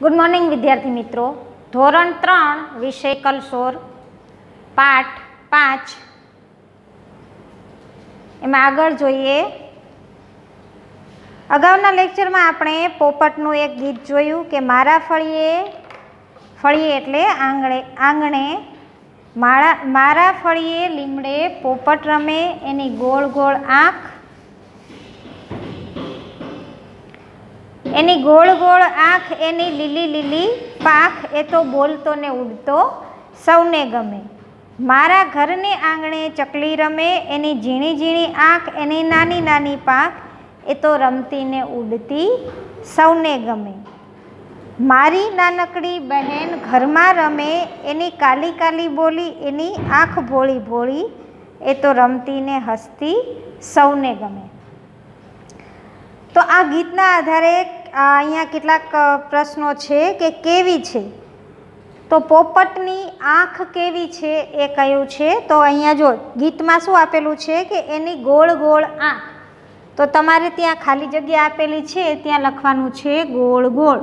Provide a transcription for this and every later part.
Good morning विद्यार्थी मित्रों। धोरण 3 विषय कलशोर पाठ 5 एम आगळ जोईए। अगाउना लेक्चर में आपणे पोपटनुं एक गीत जोयुं के मारा फळीए फळीए एटले आंगणे आंगणे मारा फळीए લીમડે पोपट रमे एनी गोळ गोळ आँख एनी गोळ गोळ आँख एनी लीली लीली पाख ए तो बोलतो ने उड़तो सौने गमे। मारा घरने आंगणे चकली रमे एनी झीणी झीणी आँख एनी नानी नानी पाख ए तो रमती ने उड़ती सौने गमे। मारी नानकड़ी बहन घर में रमे एनी काली काली बोली एनी आँख भोળી भोળી ए तो रमती ने हसती सौने गमे। तो आ गीतना आधारे अहींया केटलाक प्रश्नों छे के केवी छे, तो पोपटनी आँख केवी छे ए कह्युं छे। तो अहींया जो गीत में शुं आपेलुं छे के एनी गोळ गोळ आँख, तो तमारे त्यां खाली जग्या आपेली छे त्यां लखवानुं छे गोळ गोळ।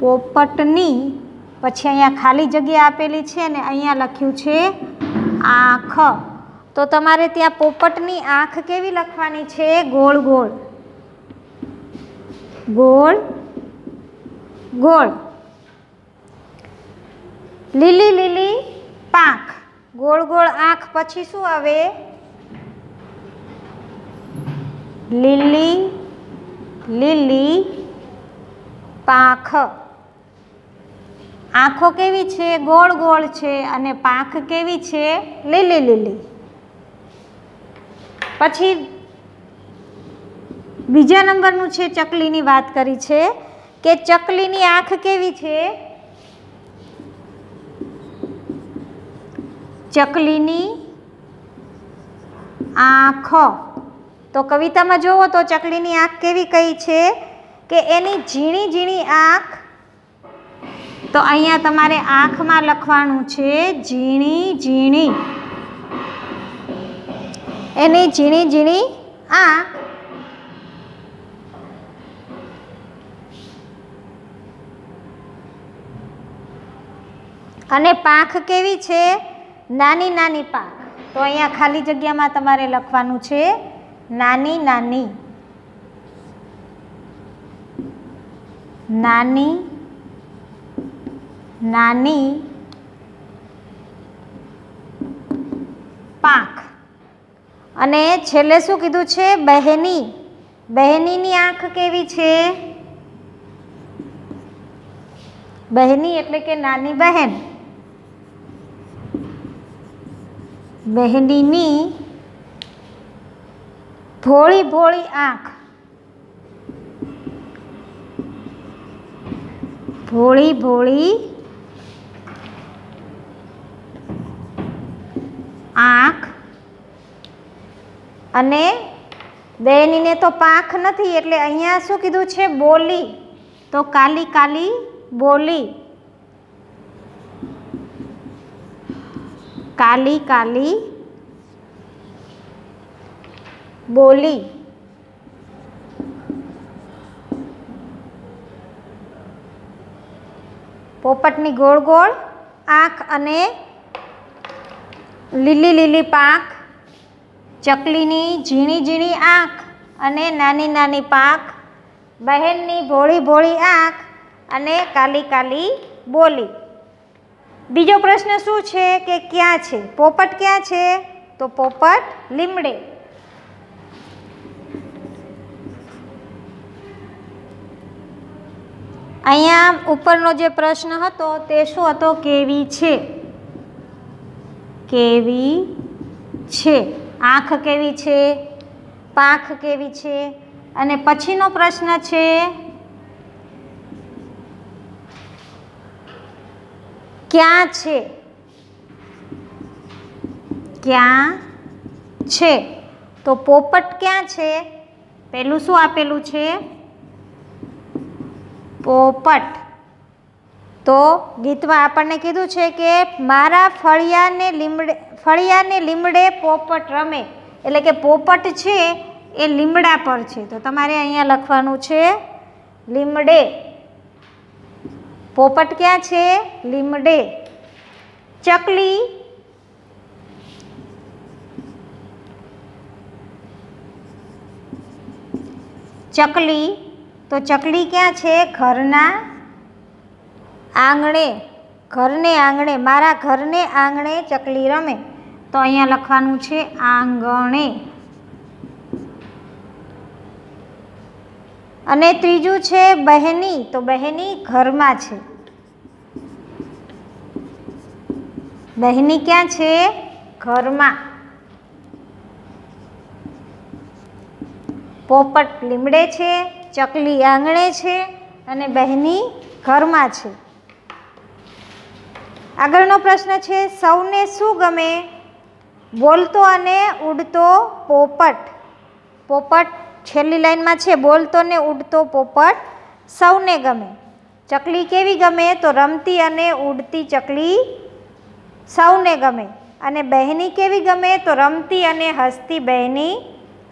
पोपटनी पछी अहींया खाली जग्या आपेली छे ने अहींया लख्युं छे आँख, तो तमारे त्यां पोपटनी आँख केवी लखवानी छे गोळ गोळ गोळ गोळ। લીલી લીલી પાંખ गोळ गोळ आँख पछी शुं आवे લીલી લીલી પાંખ। आँखों केवी छे गोळ गोळ छे अने પાંખ केवी छे લીલી લીલી। पछी बीजा नंबरनुं छे चकलीनी वात करी छे के चकलीनी आँख केवी छे, चकलीनी आँख। तो कविता में जोवो तो चकलीनी आँख केवी कही छे के एनी झीणी झीणी आँख, तो अहींया तमारे आँख में लखवानुं छे झीणी झीणी, एनी झीणी झीणी आँख। अने પાંખ केवी छे नानी नानी પાંખ, तो अहींया खाली जग्या में तमारे लखवानुं छे नानी नानी नानी नानी પાંખ। अने छेल्ले शुं कीधुं छे बहेनी, बहेनीनी आँख केवी छे, बहेनी एटले के नानी बहन, बहेनीनी भोળી भोળી आँख, भोળી भोળી आँख। अने बहेनीने तो પાંખ नथी एटले अहींया शुं कीधुं छे बोली, तो काली काली बोली, काली काली बोली। पोपटनी गोळ गोळ आँख अने લીલી લીલી પાંખ, चकलीनी झीणी झीणी आँख अने नानी नानी પાંખ, बहेननी भोળી भोળી आँख अने काली काली बोली। बीजो प्रश्न शुं छे के क्या छे पोपट, क्या छे तो पोपट લીમડે। अहींया उपरनो जे प्रश्न हतो ते शुं हतो केवी छे, केवी छे, आँख केवी छे, પાંખ केवी छे। अने पछीनो प्रश्न छे क्या छे, क्या छे, तो पोपट क्या छे, पहेलुं शुं आपेलुं छे पोपट। तो गीत में आपने कीधुं छे के मारा फळियाने લીમડે पोपट रमे, एटले के पोपट छे ए લીમડા पर छे, तो तमारे अहींया लखवानुं छे લીમડે। પોપટ ક્યાં છે? લીમડે. ચકલી ચકલી તો ચકલી ક્યાં છે? ઘરના આંગણે. ઘરને આંગણે, મારા ઘરને આંગણે ચકલી રમે. તો અહીંયા લખવાનું છે આંગણે. અને ત્રીજું છે બહેની, તો બહેની ઘરમાં છે. બહેની ક્યાં છે? ઘરમાં. પોપટ લીમડે છે, ચકલી આંગણે છે અને બહેની ઘરમાં છે. આગળનો પ્રશ્ન છે સૌને શું ગમે? બોલતો અને ઉડતો પોપટ. પોપટ છેલ્લી લાઈનમાં છે બોલતો ને ઉડતો પોપટ સૌને ગમે. ચકલી કેવી ગમે? તો રમતી અને ઉડતી ચકલી સૌને ગમે. અને બહેની કેવી ગમે? તો રમતી અને હસતી બહેની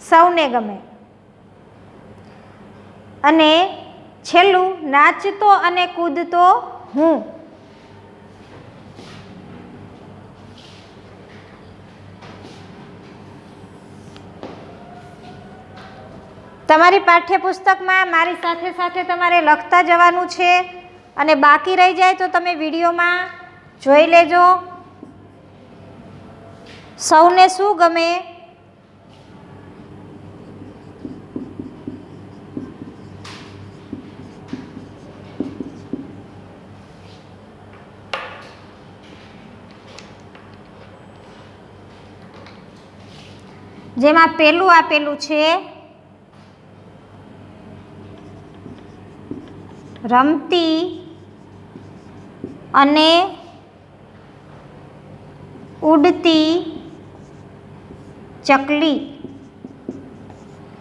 સૌને ગમે. અને છેલ્લું નાચતો અને કૂદતો હું. તમારી પાઠ્યપુસ્તકમાં મારી સાથે સાથે તમારે લખતા જવાનું છે અને બાકી રહી જાય તો તમે વિડીયોમાં જોઈ લેજો. સૌને શું ગમે? જેમાં પહેલું આપેલું છે રમતી અને ઉડતી ચકલી.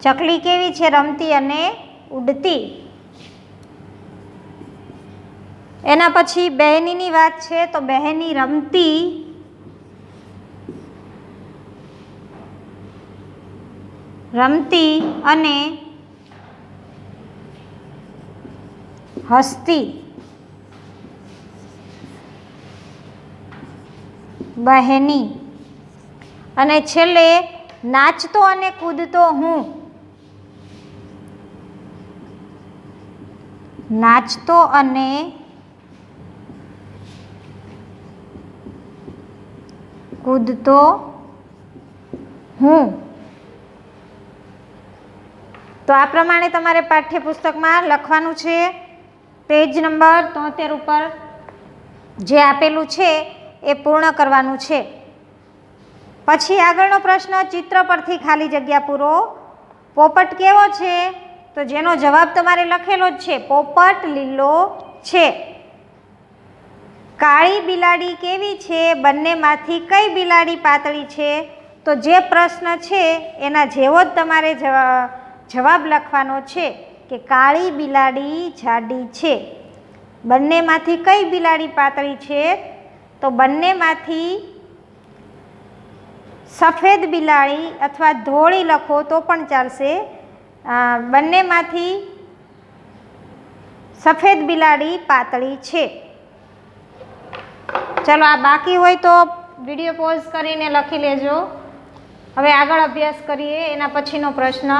ચકલી કેવી છે? રમતી અને ઉડતી. એના પછી બહેનીની વાત છે તો બહેની રમતી અને હસતી બહેની. અને છેલ્લે નાચતો અને કૂદતો હું. નાચતો અને કૂદતો હું. તો આ પ્રમાણે તમારે પાઠ્યપુસ્તકમાં લખવાનું છે. પેજ નંબર 73 ઉપર જે આપેલું છે એ પૂર્ણ કરવાનું છે. પછી આગળનો પ્રશ્ન ચિત્ર પરથી ખાલી જગ્યા પૂરો. પોપટ કેવો છે? તો જેનો જવાબ તમારે લખેલો જ છે પોપટ લીલો છે. કાળી બિલાડી કેવી છે? બંનેમાંથી કઈ બિલાડી પાતળી છે? તો જે પ્રશ્ન છે એના જેવો જ તમારે જવાબ લખવાનો છે કે કાળી બિલાડી જાડી છે. બંનેમાંથી કઈ બિલાડી પાતળી છે? તો બંનેમાંથી સફેદ બિલાડી અથવા ધોળી લખો તો પણ ચાલશે. બંનેમાંથી સફેદ બિલાડી પાતળી છે. ચલો આ બાકી હોય તો વિડીયો પોઝ કરીને લખી લેજો. હવે આગળ અભ્યાસ કરીએ. એના પછીનો પ્રશ્ન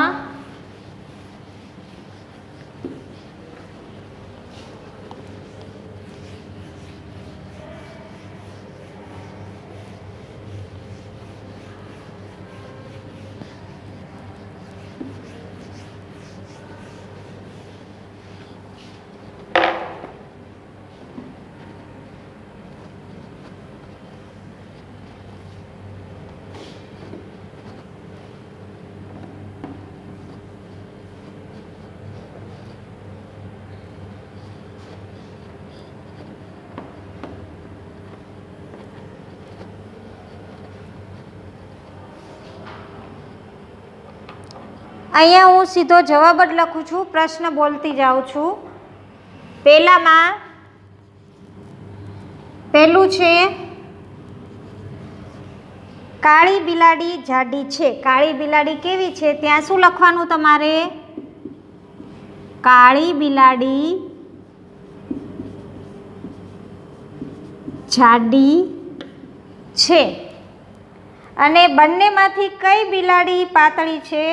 અહીંયા હું સીધો જવાબ જ લખું છું, પ્રશ્ન બોલતી જાઉં છું. પહેલું છે કાળી બિલાડી જાડી છે. કાળી બિલાડી કેવી છે? ત્યાં શું લખવાનું તમારે? કાળી બિલાડી જાડી છે. અને બંનેમાંથી કઈ બિલાડી પાતળી છે?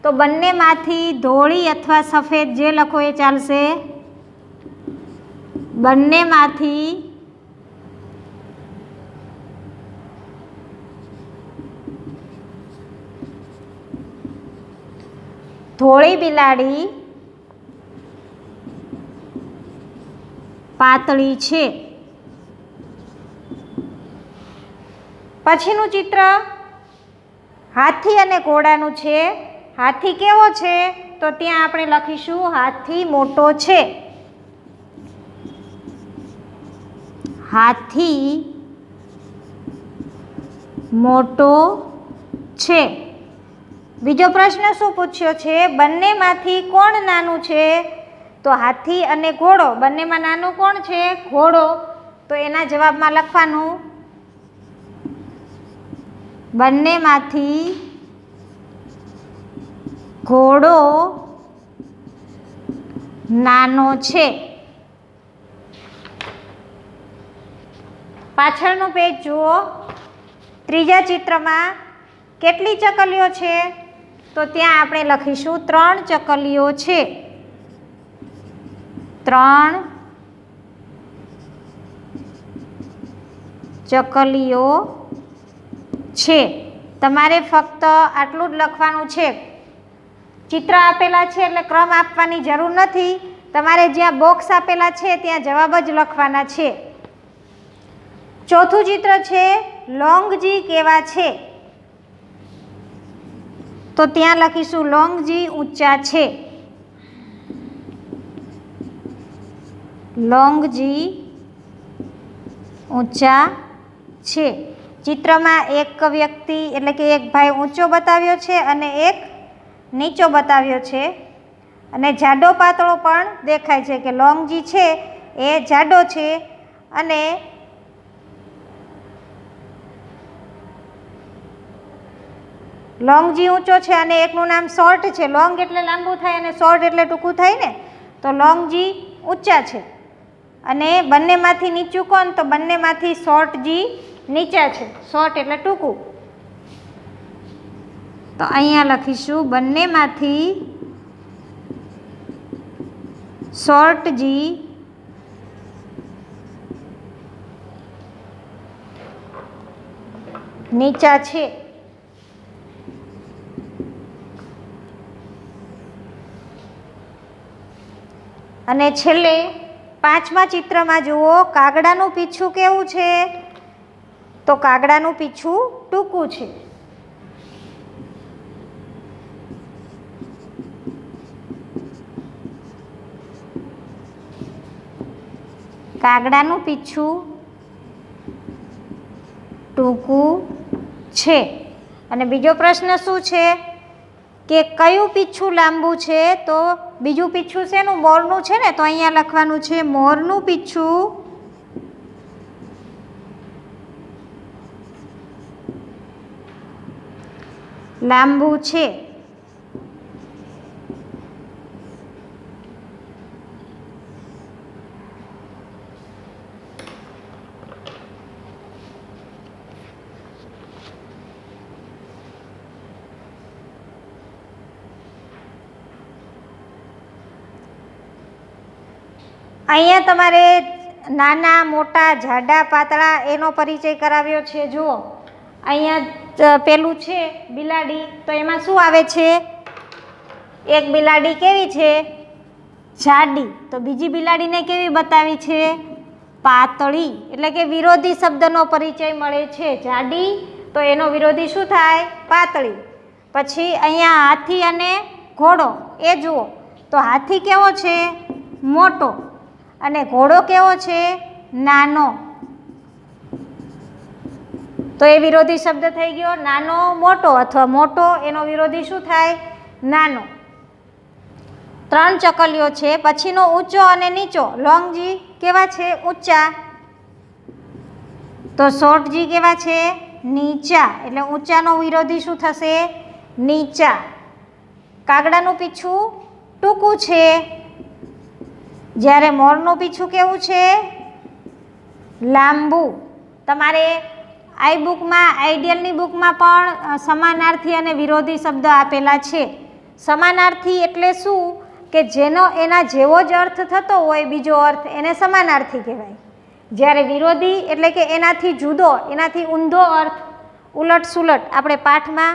તો બંનેમાંથી ધોળી અથવા સફેદ જે લખો એ ચાલશે. બંનેમાંથી ધોળી બિલાડી પાતળી છે. પછીનું ચિત્ર હાથી અને ઘોડાનું છે. હાથી કેવો છે? તો ત્યાં આપણે લખીશું હાથી મોટો છે. હાથી મોટો છે. બીજો પ્રશ્ન શું પૂછ્યો છે? બંનેમાંથી કોણ નાનું છે? તો હાથી અને ઘોડો બંનેમાં નાનું કોણ છે? ઘોડો. તો એના જવાબમાં લખવાનું બંનેમાંથી ઘોડો નાનો છે. પાછળનું પેજ જુઓ. ત્રીજા ચિત્રમાં કેટલી ચકલીઓ છે? તો ત્યાં આપણે લખીશું 3 ચકલીઓ છે. 3 ચકલીઓ છે. તમારે ફક્ત આટલું જ લખવાનું છે. ચિત્ર આપેલા છે એટલે ક્રમ આપવાની જરૂર નથી. તમારે જ્યાં બોક્સ આપેલા છે ત્યાં જવાબ જ લખવાના છે. ચોથું ચિત્ર છે લોંગજી કેવા છે? તો ત્યાં લખીશું લોંગજી ઊંચા છે. લોંગજી ઊંચા છે. ચિત્રમાં એક વ્યક્તિ એટલે કે એક ભાઈ ઊંચો બતાવ્યો છે અને એક નીચો બતાવ્યો છે. અને જાડો પાતળો પણ દેખાય છે કે લોંગજી છે એ જાડો છે અને લોંગજી ઊંચો છે અને એકનું નામ શોર્ટ છે. લોંગ એટલે લાંબુ થાય અને શોર્ટ એટલે ટૂંકું થાય ને. તો લોંગજી ઊંચા છે. અને બંનેમાંથી નીચું કોણ? તો બંનેમાંથી શોર્ટજી નીચા છે. શોર્ટ એટલે ટૂંકું. તો અહીંયા લખીશું બંનેમાંથી શોર્ટજી નીચા છે. અને છેલ્લે પાંચમા ચિત્રમાં જુઓ કાગડાનું પીછું કેવું છે? તો કાગડાનું પીછું ટૂંકું છે. કાગડાનું પીછું ટૂંકું છે. અને બીજો પ્રશ્ન શું છે કે કયું પીછું લાંબુ છે? તો બીજું પીછું શેનું? મોરનું છે ને. તો અહીંયા લખવાનું છે મોરનું પીછું લાંબુ છે. અહીંયા તમારે નાના મોટા જાડા પાતળા એનો પરિચય કરાવ્યો છે. જુઓ અહીંયા પેલું છે બિલાડી. તો એમાં શું આવે છે? એક બિલાડી કેવી છે? જાડી. તો બીજી બિલાડીને કેવી બતાવી છે? પાતળી. એટલે કે વિરોધી શબ્દનો પરિચય મળે છે. જાડી તો એનો વિરોધી શું થાય? પાતળી. પછી અહીંયા હાથી અને ઘોડો એ જુઓ. તો હાથી કેવો છે? મોટો. અને ઘોડો કેવો છે? નાનો. તો એ વિરોધી શબ્દ થઈ ગયો. નાનો મોટો અથવા મોટો એનો વિરોધી શું થાય? નાનો. 3 ચકલીઓ છે. પછીનો ઊંચો અને નીચો. લોંગજી કેવા છે? ઊંચા. તો શોર્ટજી કેવા છે? નીચા. એટલે ઊંચાનો વિરોધી શું થશે? નીચા. કાગડાનું પીછું ટૂંકું છે. જ્યારે મોરનું પીછું કેવું છે? લાંબુ. તમારે આઈ બુકમાં, આઈડિયલની બુકમાં પણ સમાનાર્થી અને વિરોધી શબ્દ આપેલા છે. સમાનાર્થી એટલે શું કે જેનો એના જેવો જ અર્થ થતો હોય બીજો અર્થ, એને સમાનાર્થી કહેવાય. જ્યારે વિરોધી એટલે કે એનાથી જુદો, એનાથી ઊંધો અર્થ, ઉલટ સુલટ. આપણે પાઠમાં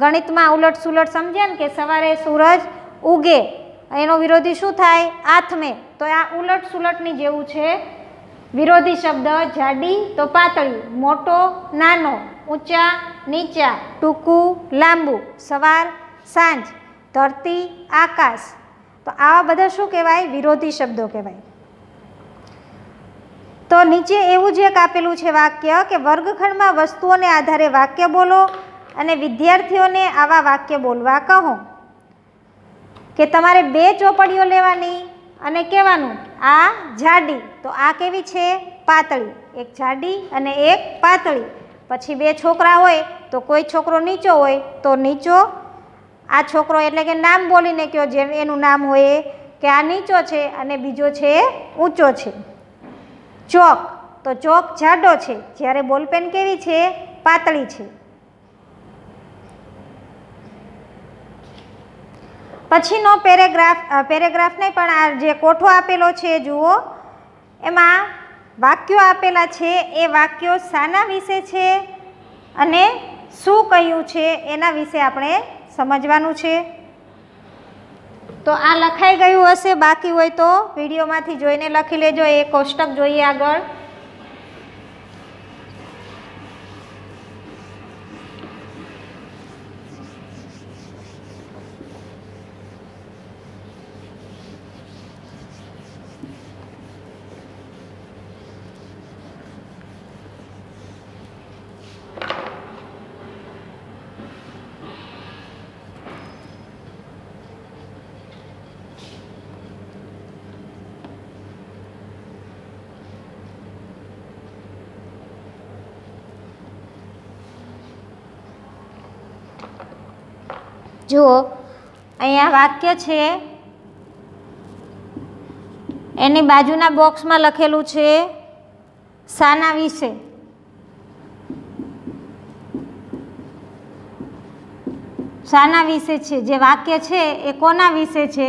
ગણિતમાં ઉલટ સુલટ સમજ્યા ને કે સવારે સૂરજ ઉગે, એનો વિરોધી શું થાય? આથમે. તો આ ઉલટ સુલટની જેવું છે વિરોધી શબ્દ. જાડી તો પાતળી, મોટો નાનો, ઊંચા નીચા, ટૂંકું લાંબુ, સવાર સાંજ, ધરતી આકાશ. તો આવા બધા શું કહેવાય? વિરોધી શબ્દો કહેવાય. તો નીચે એવું જ એક આપેલું છે વાક્ય કે વર્ગખંડમાં વસ્તુઓને આધારે વાક્ય બોલો અને વિદ્યાર્થીઓને આવા વાક્ય બોલવા કહો. કે તમારે 2 ચોપડીઓ લેવાની અને કહેવાનું આ જાડી, તો આ કેવી છે? પાતળી. એક જાડી અને એક પાતળી. પછી 2 છોકરા હોય તો કોઈ છોકરો નીચો હોય તો નીચો. આ છોકરો એટલે કે નામ બોલીને કહો, જે એનું નામ હોય કે આ નીચો છે અને બીજો છે ઊંચો છે. ચોક, તો ચોક જાડો છે, જ્યારે બોલપેન કેવી છે? પાતળી છે. પછીનો પેરેગ્રાફ નહીં પણ આ જે કોઠો આપેલો છે જુઓ, એમાં વાક્યો આપેલા છે. એ વાક્યો શાના વિશે છે અને શું કહ્યું છે એના વિશે આપણે સમજવાનું છે. તો આ લખાઈ ગયું હશે, બાકી હોય તો વિડીયોમાંથી જોઈને લખી લેજો. એ કોષ્ટક જોઈએ આગળ. જુઓ, અહીંયા વાક્ય છે, એની બાજુના બોક્સમાં લખેલું છે શાના વિશે. શાના વિશે છે? જે વાક્ય છે એ કોના વિશે છે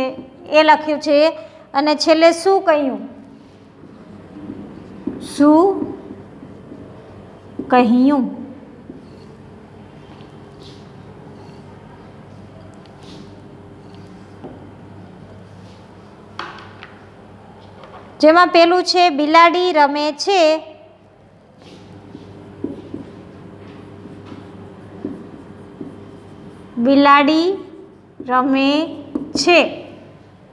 એ લખ્યું છે. અને છેલ્લે શું કહ્યું? શું કહ્યું? જેમાં પેલું છે બિલાડી રમે છે. બિલાડી રમે છે.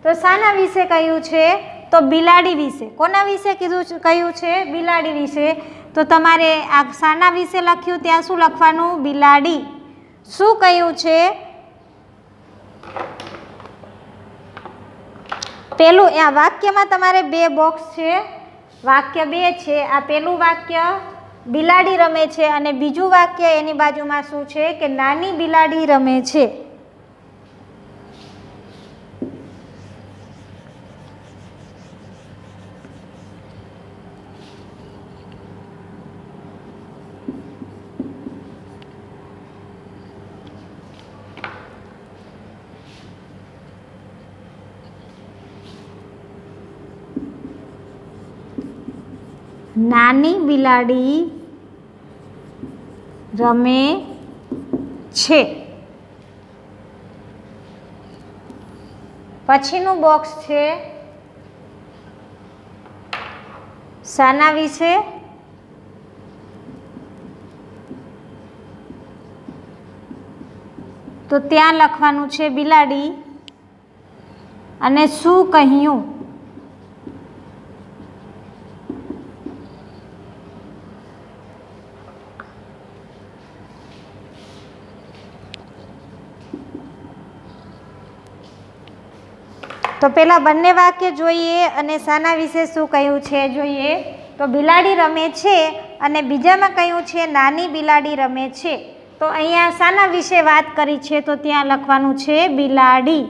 તો શાના વિશે કહ્યું છે? તો બિલાડી વિશે. કોના વિશે કહ્યું છે? બિલાડી વિશે. તો તમારે આ શાના વિશે લખ્યું ત્યાં શું લખવાનું? બિલાડી. શું કહ્યું છે? પેલું આ વાક્યમાં તમારે 2 બોક્સ છે, વાક્ય 2 છે. આ પેલું વાક્ય બિલાડી રમે છે અને બીજું વાક્ય એની બાજુમાં શું છે કે નાની બિલાડી રમે છે. નાની બિલાડી રમે છે. પછીનું બોક્સ છે શાના વિશે? તો ત્યાં લખવાનું છે બિલાડી અને શું કહ્યું. તો પેલા બંને વાક્ય જોઈએ અને શાના વિશે શું કહ્યું છે જોઈએ. તો બિલાડી રમે છે અને બીજામાં કહ્યું છે નાની બિલાડી રમે છે. તો અહીંયા શાના વિશે વાત કરી છે? તો ત્યાં લખવાનું છે બિલાડી.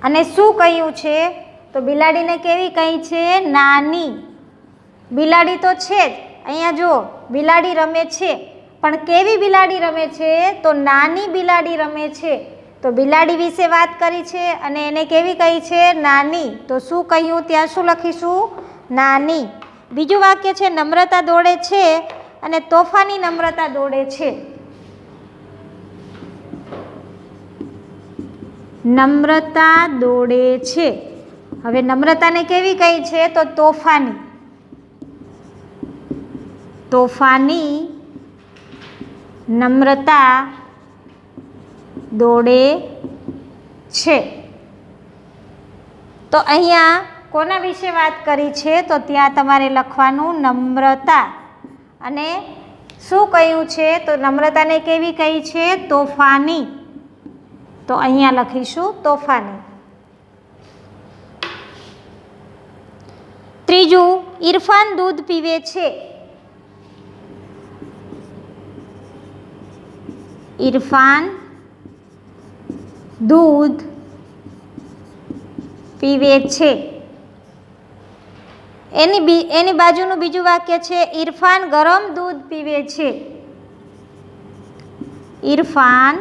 અને શું કહ્યું છે? તો બિલાડીને કેવી કહી છે? નાની. બિલાડી તો છે જ, અહીંયા જુઓ બિલાડી રમે છે, પણ કેવી બિલાડી રમે છે? તો નાની બિલાડી રમે છે. તો બિલાડી વિશે વાત કરી છે અને એને કેવી કહી છે? નાની. તો શું કહ્યું? ત્યાં શું લખીશું? નાની. બીજું વાક્ય છે નમ્રતા દોડે છે અને તોફાની નમ્રતા દોડે છે. નમ્રતા દોડે છે. હવે નમ્રતાને કેવી કહી છે? તો તોફાની. તોફાની નમ્રતા દોડે છે. તો અહીંયા કોના વિશે વાત કરી છે? તો ત્યાં તમારે લખવાનું નમ્રતા. અને શું કહ્યું છે? તો નમ્રતાને કેવી કહી છે? તોફાની. તો અહીંયા લખીશું તોફાની. ત્રીજું, ઇરફાન દૂધ પીવે છે. ઇરફાન દૂધ પીવે છે. એની બાજુનું બીજું વાક્ય છે ઇરફાન ગરમ દૂધ પીવે છે. ઇરફાન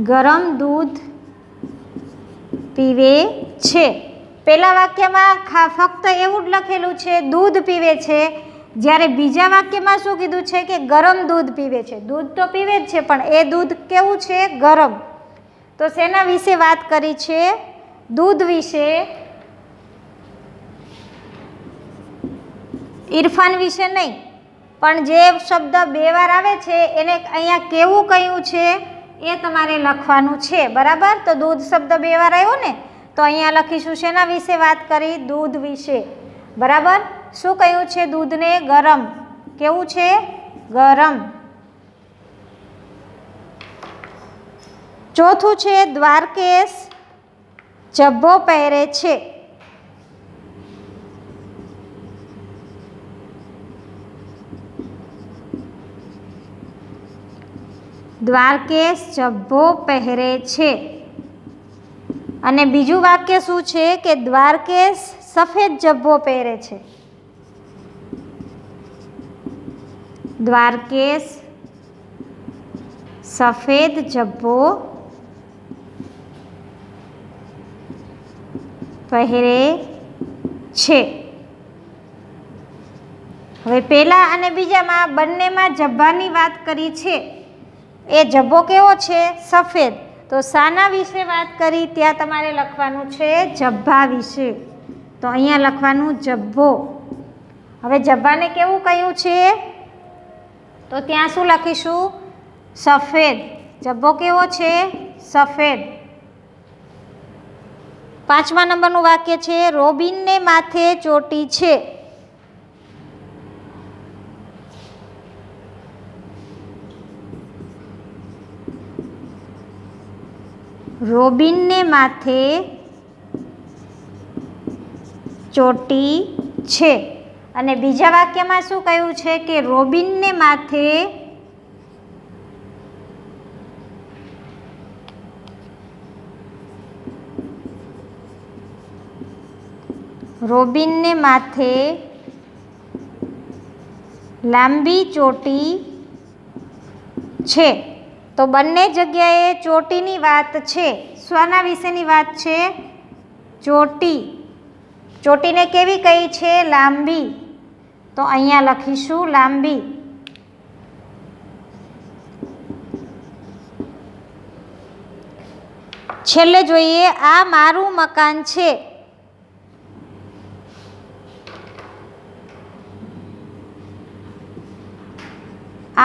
ગરમ દૂધ પીવે છે. પહેલા વાક્યમાં ફક્ત એવું જ લખેલું છે દૂધ પીવે છે, જ્યારે બીજા વાક્યમાં શું કીધું છે કે ગરમ દૂધ પીવે છે. દૂધ તો પીવે જ છે, પણ એ દૂધ કેવું છે? ગરમ. તો શેના વિશે વાત કરી છે? દૂધ વિશે. ઇરફાન વિશે નહીં, પણ જે શબ્દ બે વાર આવે છે એને અહીંયા કેવું કહ્યું છે એ તમારે લખવાનું છે. બરાબર? તો દૂધ શબ્દ બે વાર આવ્યો ને, તો અહીંયા લખીશું શેના વિશે વાત કરી? દૂધ વિશે. બરાબર? શું કહ્યું છે? દૂધને ગરમ. કેવું છે? ગરમ. ચોથું છે દ્વારકેશ ઝભ્ભો પહેરે છે. દ્વારકેશ ઝભ્ભો પહેરે છે. અને બીજું વાક્ય શું છે કે દ્વારકેશ સફેદ ઝભ્ભો પહેરે છે. દ્વારકેશ સફેદ ઝભ્ભો પહેરે છે. હવે પહેલા અને બીજામાં બંનેમાં ઝભ્ભાની વાત કરી છે. એ ઝભ્ભો કેવો છે? સફેદ. તો શાના વિશે વાત કરી? ત્યાં તમારે લખવાનું છે ઝભ્ભા વિશે. તો અહીંયા લખવાનું ઝભ્ભો. હવે ઝભ્ભાને કેવું કહ્યું છે? તો ત્યાં શું લખીશું? સફેદ. ઝભ્ભો કેવો છે? સફેદ. 5મા નંબરનું વાક્ય છે રોબિનને માથે ચોટી છે. રોબિનને માથે ચોટી છે. અને બીજા વાક્યમાં શું કહ્યું છે કે રોબિનને માથે લાંબી ચોટી છે. તો બંને જગ્યાએ ચોટીની વાત છે. શાના વિશેની વાત છે? ચોટી. ચોટીને કેવી કહી છે? લાંબી. તો અહીંયા લખીશું લાંબી. છેલ્લે જોઈએ આ મારું મકાન છે.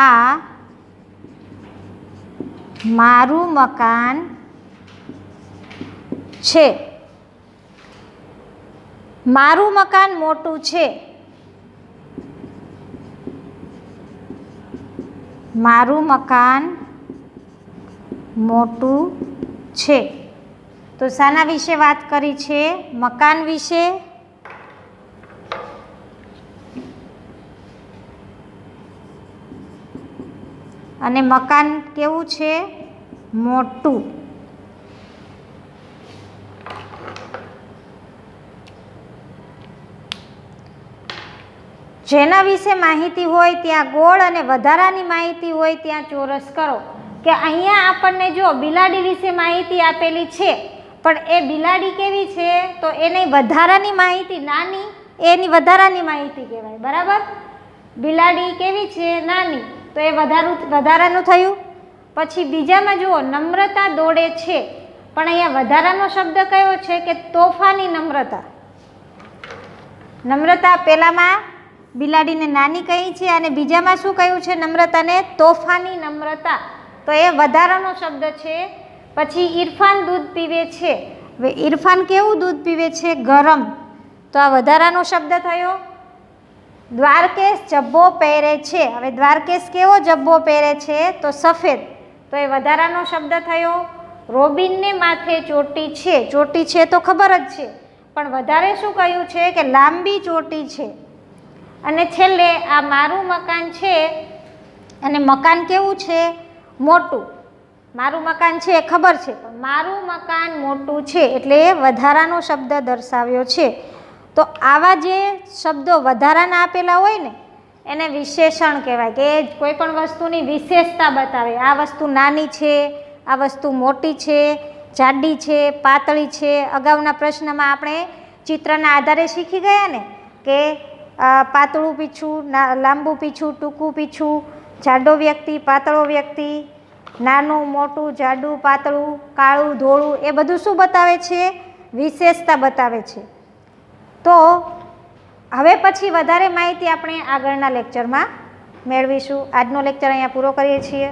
આ મારું મકાન છે. મારું મકાન મોટું છે. મારું મકાન મોટું છે. તો શાના વિશે વાત કરી છે? મકાન વિશે. અને મકાન કેવું છે? મોટું. જેના વિશે માહિતી હોય ત્યાં ગોળ અને વધારાની માહિતી હોય ત્યાં ચોરસ કરો. કે અહીંયા આપણને જો બિલાડી વિશે માહિતી આપેલી છે, પણ એ બિલાડી કેવી છે તો એની વધારાની માહિતી નાની, એની વધારાની માહિતી કહેવાય. બરાબર, બિલાડી કેવી છે નાની, તો એ વધારાનું થયું. પછી બીજામાં જુઓ નમ્રતા દોડે છે, પણ અહીંયા વધારાનો શબ્દ કયો છે કે તોફાની નમ્રતા. નમ્રતા પહેલામાં બિલાડીને નાની કહી છે અને બીજામાં શું કહ્યું છે નમ્રતાને તોફાની નમ્રતા, તો એ વધારાનો શબ્દ છે. પછી ઇરફાન દૂધ પીવે છે. હવે ઇરફાન કેવું દૂધ પીવે છે? ગરમ, તો આ વધારાનો શબ્દ થયો. દ્વારકેશ જબ્બો પહેરે છે. હવે દ્વારકેશ કેવો જબ્બો પહેરે છે? તો સફેદ, તો એ વધારાનો શબ્દ થયો. રોબિનને માથે ચોટી છે. ચોટી છે તો ખબર જ છે, પણ વધારે શું કહ્યું છે કે લાંબી ચોટી છે. અને છેલ્લે આ મારું મકાન છે, અને મકાન કેવું છે? મોટું. મારું મકાન છે એ ખબર છે, પણ મારું મકાન મોટું છે એટલે એ વધારાનો શબ્દ દર્શાવ્યો છે. તો આવા જે શબ્દો વધારાના આપેલા હોય ને એને વિશેષણ કહેવાય, કે કોઈ પણ વસ્તુની વિશેષતા બતાવે. આ વસ્તુ નાની છે, આ વસ્તુ મોટી છે, જાડી છે, પાતળી છે. અગાઉના પ્રશ્નમાં આપણે ચિત્રના આધારે શીખી ગયા ને કે પાતળું પીછું, લાંબુ પીછું, ટૂંકું પીછું, જાડો વ્યક્તિ, પાતળો વ્યક્તિ, નાનું મોટું, જાડું પાતળું, કાળું ધોળું, એ બધું શું બતાવે છે? વિશેષતા બતાવે છે. તો હવે પછી વધારે માહિતી આપણે આગળના લેક્ચરમાં મેળવીશું. આજનો લેક્ચર અહીંયા પૂરો કરીએ છીએ.